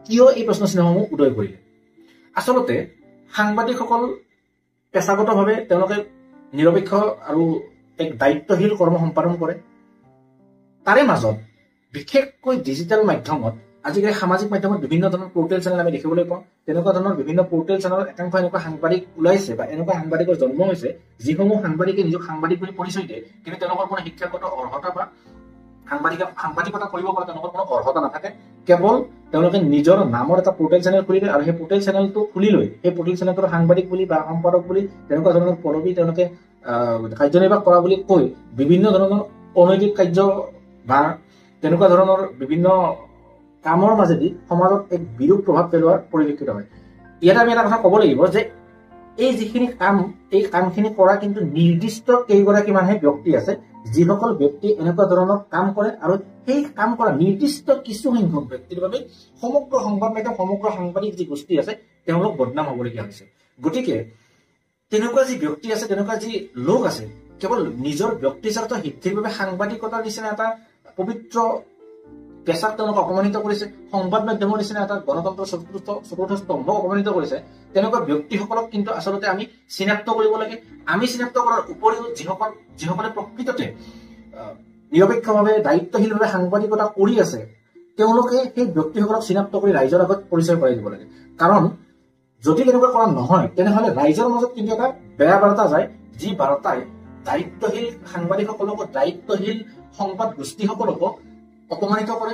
কিয় এই প্ৰশ্ন চিহ্নসমূহ উদয় কৰিলে আচলতে সাংবাদিকসকল পেছাগতভাৱে তেওঁলোকে নিৰপেক্ষ আৰু এক দায়িত্বশীল কৰ্ম সম্পাদন কৰে তাৰে মাজত বিশেষকৈ ডিজিটেল মাধ্যমত আজিকালি সামাজিক মাধ্যমত বিভিন্ন ধৰণৰ পোৰ্টেল চেনেল আমি দেখিবলৈ পাওঁ তেনেকুৱা ধৰণৰ বিভিন্ন পোৰ্টেল চেনেলত একাংশ এনেকুৱা সাংবাদিক ওলাইছে বা এনেকুৱা সাংবাদিকৰ জন্ম হৈছে যিসমূহ সাংবাদিকে নিজক সাংবাদিক বুলি পৰিচয় দিয়ে কিন্তু তেওঁলোকৰ কোনো শিক্ষাগত অৰ্হতা বা সাংবাদিকতা কৰিব পৰা তেওঁলোকৰ কোনো অৰ্হতা নাথাকে কেৱল তেওঁলোকে নিজৰ নামৰ এটা পোৰ্টেল চেনেল খুলি দিয়ে আৰু সেই পোৰ্টেল চেনেলটো খুলি লৈ সেই পোৰ্টেল চেনেলটোৰ সাংবাদিক বুলি বা সম্পাদক বুলি তেনেকুৱা ধৰণৰ পদবী তেওঁলোকে কাৰ্যনিৰ্বাহ কৰা বুলি কৈ বিভিন্ন ধৰণৰ অনৈতিক কাৰ্য বা তেনেকুৱা ধৰণৰ বিভিন্ন কামৰ মাজেদি সমাজত এক বিৰূপ প্ৰভাৱ পেলোৱাৰ পৰিলক্ষিত হয় ইয়াত আমি এটা কথা ক'ব লাগিব যে এই যিখিনি কাম এই কামখিনি কৰা কিন্তু নিৰ্দিষ্ট কেইগৰাকী মানুহে ব্যক্তি আছে যিসকল ব্যক্তি এনেকুৱা ধৰণৰ কাম কৰে আৰু সেই কাম কৰা নিৰ্দিষ্ট কিছু সংখ্যক ব্যক্তিৰ বাবে সমগ্ৰ সংবাদ মাধ্যম সমগ্ৰ সাংবাদিক যি গোষ্ঠী আছে তেওঁলোক বদনাম হ'বলগীয়া হৈছে গতিকে তেনেকুৱা যি ব্যক্তি আছে তেনেকুৱা যি লোক আছে কেৱল নিজৰ ব্যক্তিস্বাৰ্থ সিদ্ধিৰ বাবে সাংবাদিকতাৰ নিচিনা এটা পবিত্ৰ পেছাক তেওঁলোক অপমানিত কৰিছে সংবাদ মাধ্যমৰ নিচিনা এটা গণতন্ত্ৰৰ চতুৰ্থ স্তম্ভ অপমানিত কৰিছে তেনেকুৱা ব্যক্তিসকলক কিন্তু আচলতে আমি চিনাক্ত কৰিব লাগে আমি চিনাক্ত কৰাৰ উপৰিও যিসকলে প্ৰকৃততে নিৰপেক্ষভাৱে দায়িত্বশীলভাৱে সাংবাদিকতা কৰি আছে তেওঁলোকে সেই ব্যক্তিসকলক চিনাক্ত কৰি ৰাইজৰ আগত পৰিচয় কৰাই দিব লাগে কাৰণ যদি তেনেকুৱা কৰা নহয় তেনেহলে ৰাইজৰ মাজত কিন্তু এটা বেয়া বাৰ্তা যায় যি বাৰ্তাই দায়িত্বশীল সাংবাদিকসকলক দায়িত্বশীল সংবাদ গোষ্ঠীসকলক অপমানিত কৰে